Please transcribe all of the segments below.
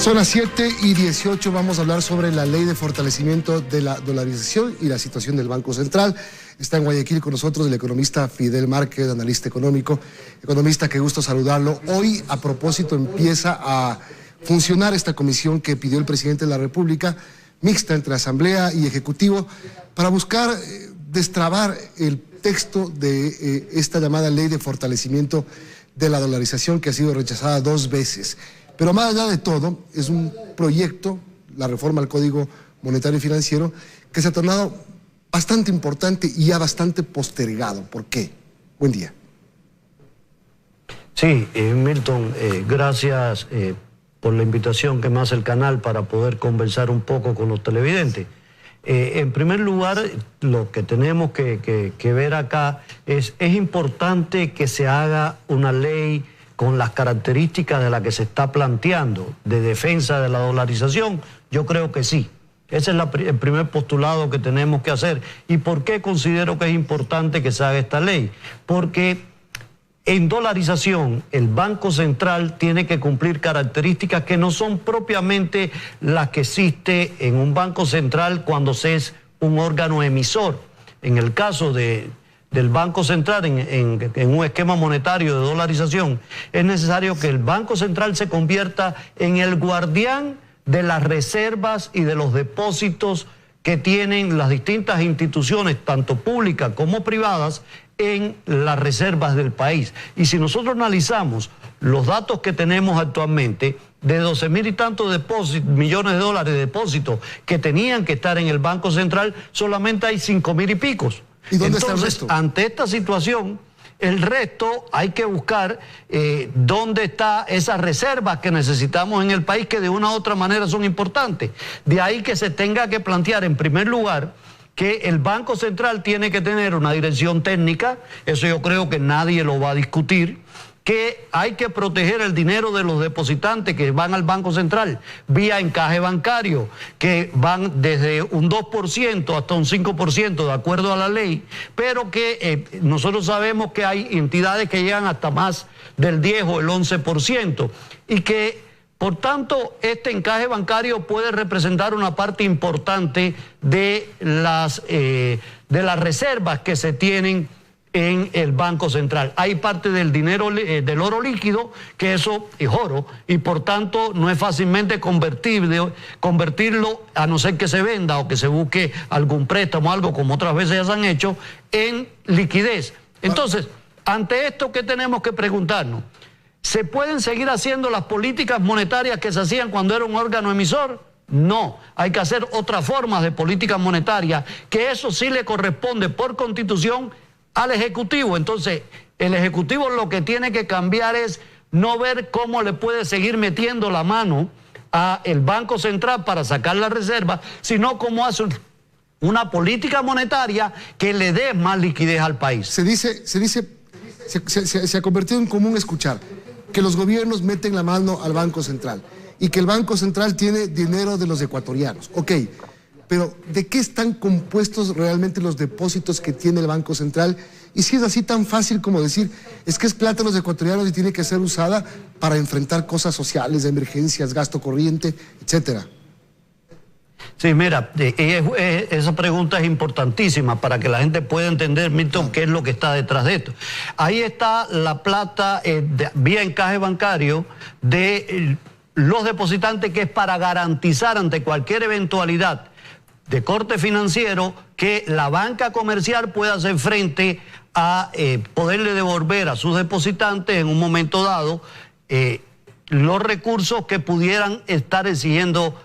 Son las 7:18, vamos a hablar sobre la ley de fortalecimiento de la dolarización y la situación del Banco Central. Está en Guayaquil con nosotros el economista Fidel Márquez, analista económico. Economista, qué gusto saludarlo. Hoy, a propósito, empieza a funcionar esta comisión que pidió el presidente de la República, mixta entre Asamblea y Ejecutivo, para buscar destrabar el texto de esta llamada ley de fortalecimiento de la dolarización, que ha sido rechazada 2 veces. Pero más allá de todo, es un proyecto, la reforma al Código Monetario y Financiero, que se ha tornado bastante importante y ya bastante postergado. ¿Por qué? Buen día. Sí, Milton, gracias por la invitación que me hace el canal para poder conversar un poco con los televidentes. En primer lugar, lo que tenemos que ver acá es importante que se haga una ley con las características de la que se está planteando, de defensa de la dolarización. Yo creo que sí. Ese es el primer postulado que tenemos que hacer. ¿Y por qué considero que es importante que se haga esta ley? Porque en dolarización el Banco Central tiene que cumplir características que no son propiamente las que existe en un Banco Central cuando se es un órgano emisor. En el caso del Banco Central en un esquema monetario de dolarización, es necesario que el Banco Central se convierta en el guardián de las reservas y de los depósitos que tienen las distintas instituciones, tanto públicas como privadas, en las reservas del país. Y si nosotros analizamos los datos que tenemos actualmente, de 12.000 y tantos millones de dólares de depósitos que tenían que estar en el Banco Central, solamente hay 5.000 y picos. ¿Y dónde Entonces, está el resto? Ante esta situación, el resto hay que buscar dónde están esas reservas que necesitamos en el país, que de una u otra manera son importantes. De ahí que se tenga que plantear, en primer lugar, que el Banco Central tiene que tener una dirección técnica, eso yo creo que nadie lo va a discutir, que hay que proteger el dinero de los depositantes que van al Banco Central vía encaje bancario, que van desde un 2% hasta un 5% de acuerdo a la ley, pero que nosotros sabemos que hay entidades que llegan hasta más del 10 o el 11%, y que por tanto este encaje bancario puede representar una parte importante de las reservas que se tienen en el Banco Central. Hay parte del dinero, del oro líquido, que eso es oro, y por tanto no es fácilmente convertirlo, a no ser que se venda o que se busque algún préstamo, algo como otras veces ya se han hecho, en liquidez. Entonces, ante esto, ¿qué tenemos que preguntarnos? ¿Se pueden seguir haciendo las políticas monetarias que se hacían cuando era un órgano emisor? No, hay que hacer otras formas de políticas monetarias, que eso sí le corresponde por Constitución al Ejecutivo. Entonces, el Ejecutivo lo que tiene que cambiar es no ver cómo le puede seguir metiendo la mano al Banco Central para sacar la reserva, sino cómo hace una política monetaria que le dé más liquidez al país. Se ha convertido en común escuchar que los gobiernos meten la mano al Banco Central y que el Banco Central tiene dinero de los ecuatorianos. Ok, pero ¿de qué están compuestos realmente los depósitos que tiene el Banco Central? Y si es así tan fácil como decir, es que es plata de los ecuatorianos y tiene que ser usada para enfrentar cosas sociales, emergencias, gasto corriente, etcétera. Sí, mira, esa pregunta es importantísima para que la gente pueda entender, Milton, qué es lo que está detrás de esto. Ahí está la plata vía encaje bancario de los depositantes, que es para garantizar ante cualquier eventualidad de corte financiero que la banca comercial pueda hacer frente a poderle devolver a sus depositantes en un momento dado los recursos que pudieran estar exigiendo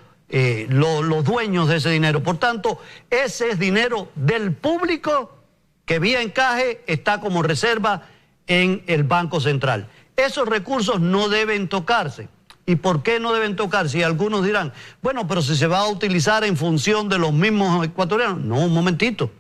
los dueños de ese dinero. Por tanto, ese es dinero del público que vía encaje está como reserva en el Banco Central. Esos recursos no deben tocarse. ¿Y por qué no deben tocarse? Y algunos dirán, bueno, pero si se va a utilizar en función de los mismos ecuatorianos. No, un momentito.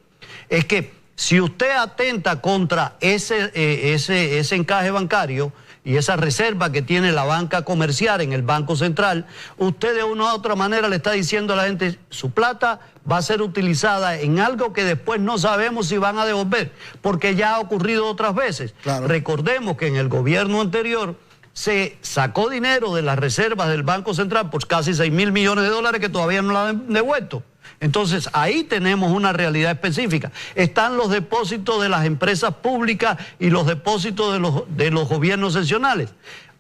Es que si usted atenta contra ese encaje bancario y esa reserva que tiene la banca comercial en el Banco Central, usted de una u otra manera le está diciendo a la gente, su plata va a ser utilizada en algo que después no sabemos si van a devolver, porque ya ha ocurrido otras veces. Claro. Recordemos que en el gobierno anterior se sacó dinero de las reservas del Banco Central por casi 6.000 millones de dólares que todavía no la han devuelto. Entonces, ahí tenemos una realidad específica. Están los depósitos de las empresas públicas y los depósitos de los gobiernos seccionales.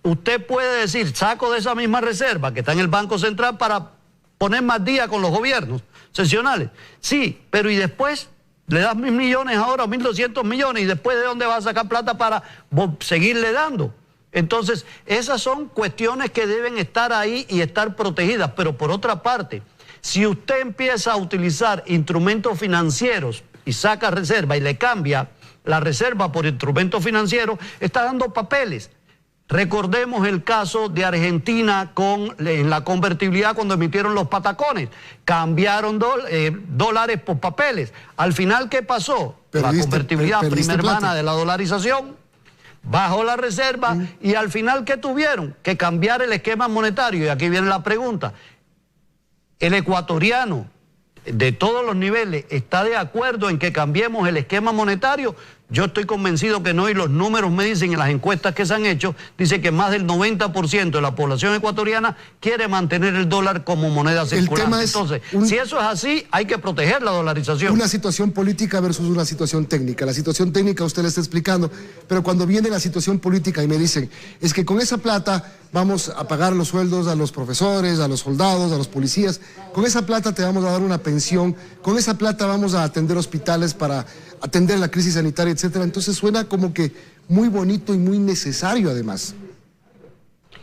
Usted puede decir, saco de esa misma reserva que está en el Banco Central para poner más día con los gobiernos seccionales. Sí, pero ¿y después? Le das 1.000 millones ahora, 1.200 millones, ¿y después de dónde vas a sacar plata para seguirle dando? Entonces, esas son cuestiones que deben estar ahí y estar protegidas. Pero por otra parte, si usted empieza a utilizar instrumentos financieros y saca reserva y le cambia la reserva por instrumentos financieros, está dando papeles. Recordemos el caso de Argentina en la convertibilidad cuando emitieron los patacones. Cambiaron dólares por papeles. Al final, ¿qué pasó? La convertibilidad prima hermana de la dolarización, bajó la reserva y al final, ¿qué tuvieron? Que cambiar el esquema monetario. Y aquí viene la pregunta. ¿El ecuatoriano de todos los niveles está de acuerdo en que cambiemos el esquema monetario? Yo estoy convencido que no, y los números me dicen, en las encuestas que se han hecho, dice que más del 90% de la población ecuatoriana quiere mantener el dólar como moneda circulante. Entonces, si eso es así, hay que proteger la dolarización. Una situación política versus una situación técnica. La situación técnica usted le está explicando, pero cuando viene la situación política y me dicen, es que con esa plata vamos a pagar los sueldos a los profesores, a los soldados, a los policías, con esa plata te vamos a dar una pensión, con esa plata vamos a atender hospitales para atender la crisis sanitaria, etcétera. Entonces suena como que muy bonito y muy necesario además.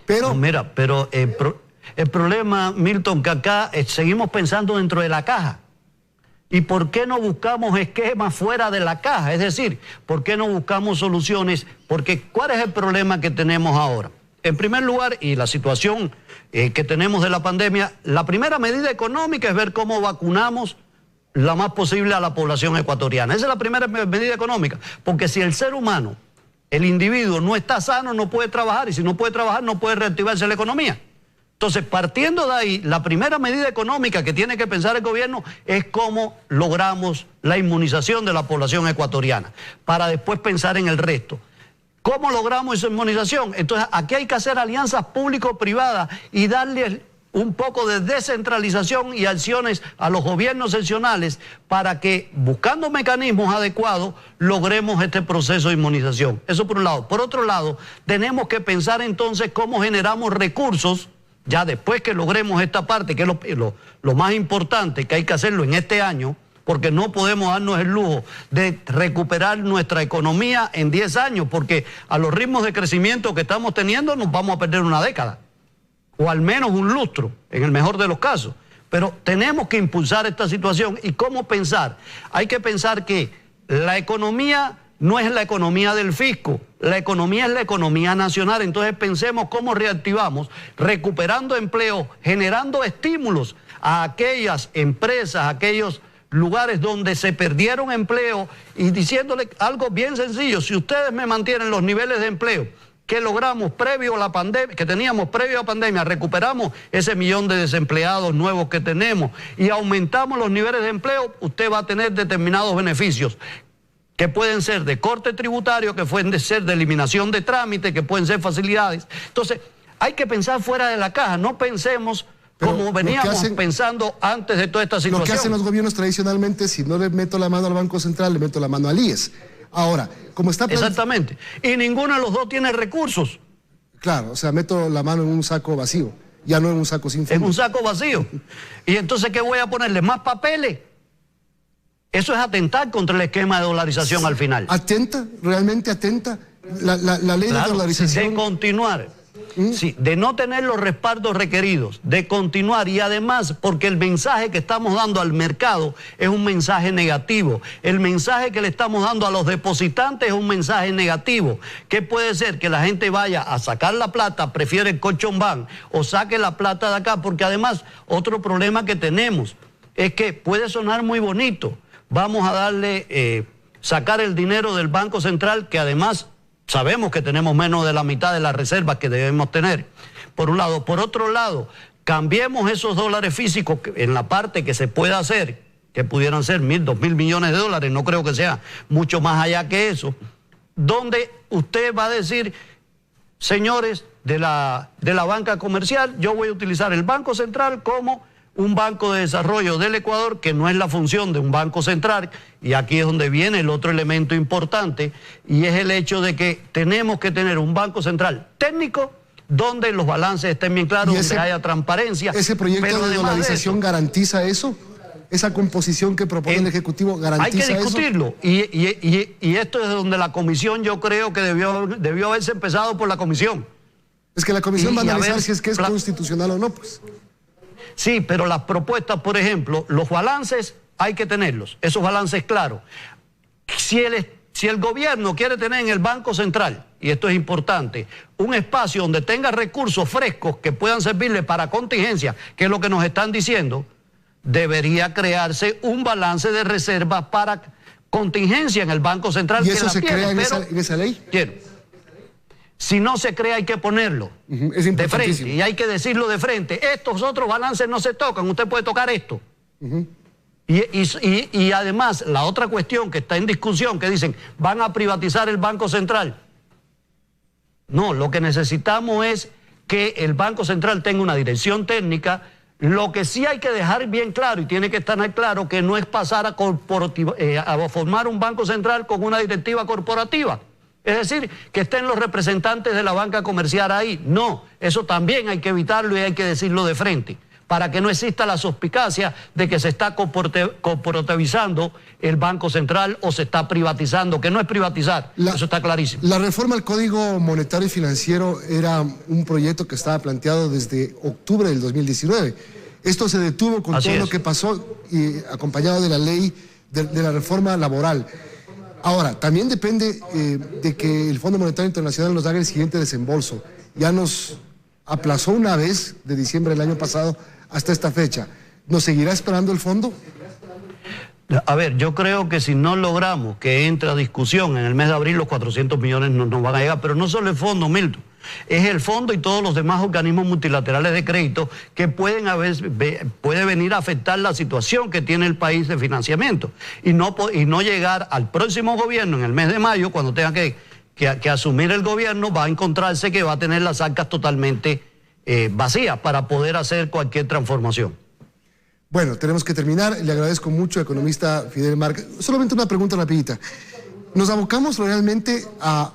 Pero... No, mira, pero el problema, Milton, que acá seguimos pensando dentro de la caja. ¿Y por qué no buscamos esquemas fuera de la caja? Es decir, ¿por qué no buscamos soluciones? Porque ¿cuál es el problema que tenemos ahora? En primer lugar, y la situación que tenemos de la pandemia, la primera medida económica es ver cómo vacunamos lo más posible a la población ecuatoriana. Esa es la primera medida económica, porque si el ser humano, el individuo no está sano, no puede trabajar, y si no puede trabajar, no puede reactivarse la economía. Entonces, partiendo de ahí, la primera medida económica que tiene que pensar el gobierno es cómo logramos la inmunización de la población ecuatoriana, para después pensar en el resto. ¿Cómo logramos esa inmunización? Entonces, aquí hay que hacer alianzas público-privadas y darle un poco de descentralización y acciones a los gobiernos seccionales para que, buscando mecanismos adecuados, logremos este proceso de inmunización. Eso por un lado. Por otro lado, tenemos que pensar entonces cómo generamos recursos, ya después que logremos esta parte, que es lo más importante, que hay que hacerlo en este año, porque no podemos darnos el lujo de recuperar nuestra economía en 10 años, porque a los ritmos de crecimiento que estamos teniendo nos vamos a perder una década, o al menos un lustro, en el mejor de los casos. Pero tenemos que impulsar esta situación. ¿Y cómo pensar? Hay que pensar que la economía no es la economía del fisco, la economía es la economía nacional. Entonces pensemos cómo reactivamos, recuperando empleo, generando estímulos a aquellas empresas, a aquellos lugares donde se perdieron empleo, y diciéndole algo bien sencillo: si ustedes me mantienen los niveles de empleo que logramos previo a la pandemia, que teníamos previo a la pandemia, recuperamos ese 1 millón de desempleados nuevos que tenemos y aumentamos los niveles de empleo, usted va a tener determinados beneficios que pueden ser de corte tributario, que pueden ser de eliminación de trámites, que pueden ser facilidades. Entonces, hay que pensar fuera de la caja, no pensemos como veníamos pensando antes de toda esta situación. Lo que hacen los gobiernos tradicionalmente, si no le meto la mano al Banco Central, le meto la mano al IES. Ahora, como está... Exactamente. Y ninguno de los dos tiene recursos. Claro, o sea, meto la mano en un saco vacío, ya no en un saco sin fondo. En un saco vacío. Y entonces, ¿qué voy a ponerle? ¿Más papeles? Eso es atentar contra el esquema de dolarización al final. ¿Atenta? ¿Realmente atenta? La ley de dolarización... De continuar. Sí, de no tener los respaldos requeridos, de continuar, y además porque el mensaje que estamos dando al mercado es un mensaje negativo, el mensaje que le estamos dando a los depositantes es un mensaje negativo, que puede ser que la gente vaya a sacar la plata, prefiere el colchón bank o saque la plata de acá, porque además otro problema que tenemos es que puede sonar muy bonito, vamos a darle, sacar el dinero del Banco Central, que además sabemos que tenemos menos de la mitad de las reservas que debemos tener, por un lado. Por otro lado, cambiemos esos dólares físicos en la parte que se pueda hacer, que pudieran ser 1.000, 2.000 millones de dólares, no creo que sea mucho más allá que eso, donde usted va a decir: señores, de la banca comercial, yo voy a utilizar el Banco Central como un banco de desarrollo del Ecuador, que no es la función de un banco central, y aquí es donde viene el otro elemento importante, y es el hecho de que tenemos que tener un banco central técnico donde los balances estén bien claros, donde haya transparencia. ¿Ese proyecto de dolarización garantiza eso? ¿Esa composición que propone el Ejecutivo garantiza eso? Hay que discutirlo, y esto es donde la comisión, yo creo que debió haberse empezado por la comisión. Es que la comisión va a analizar si es que es constitucional o no, pues. Sí, pero las propuestas, por ejemplo, los balances hay que tenerlos, esos balances claros. Si el gobierno quiere tener en el Banco Central, y esto es importante, un espacio donde tenga recursos frescos que puedan servirle para contingencia, que es lo que nos están diciendo, debería crearse un balance de reservas para contingencia en el Banco Central. ¿Y eso se crea en esa ley? Si no se crea, hay que ponerlo de frente, y hay que decirlo de frente. Estos otros balances no se tocan, usted puede tocar esto. Y además, la otra cuestión que está en discusión, que dicen, van a privatizar el Banco Central. No, lo que necesitamos es que el Banco Central tenga una dirección técnica. Lo que sí hay que dejar bien claro, y tiene que estar claro, que no es pasar a formar un Banco Central con una directiva corporativa. Es decir, que estén los representantes de la banca comercial ahí. No, eso también hay que evitarlo y hay que decirlo de frente, para que no exista la suspicacia de que se está corporativizando el Banco Central o se está privatizando, que no es privatizar, eso está clarísimo. La reforma al Código Monetario y Financiero era un proyecto que estaba planteado desde octubre del 2019. Esto se detuvo con todo lo que pasó, y acompañado de la ley de la reforma laboral. Ahora, también depende de que el Fondo Monetario Internacional nos haga el siguiente desembolso. Ya nos aplazó una vez, de diciembre del año pasado hasta esta fecha. ¿Nos seguirá esperando el fondo? A ver, yo creo que si no logramos que entre a discusión en el mes de abril, los 400 millones no nos van a llegar, pero no solo el fondo, Milton, es el fondo y todos los demás organismos multilaterales de crédito que puede venir a afectar la situación que tiene el país de financiamiento y no llegar al próximo gobierno en el mes de mayo, cuando tenga que asumir el gobierno, va a encontrarse que va a tener las arcas totalmente vacías para poder hacer cualquier transformación. Bueno, tenemos que terminar. Le agradezco mucho, economista Fidel Márquez. Solamente una pregunta rapidita. ¿Nos abocamos realmente a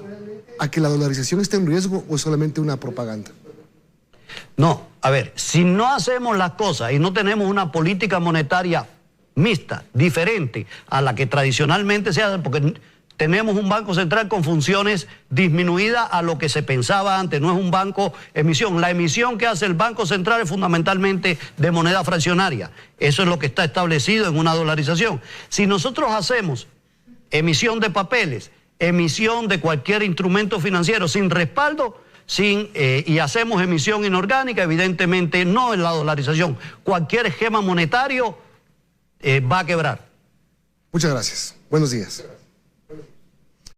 que la dolarización esté en riesgo o es solamente una propaganda? No, a ver, si no hacemos las cosas y no tenemos una política monetaria mixta, diferente a la que tradicionalmente se hace, porque tenemos un Banco Central con funciones disminuidas a lo que se pensaba antes, no es un banco emisión. La emisión que hace el Banco Central es fundamentalmente de moneda fraccionaria. Eso es lo que está establecido en una dolarización. Si nosotros hacemos emisión de papeles, emisión de cualquier instrumento financiero sin respaldo, y hacemos emisión inorgánica, evidentemente no es la dolarización. Cualquier esquema monetario va a quebrar. Muchas gracias. Buenos días.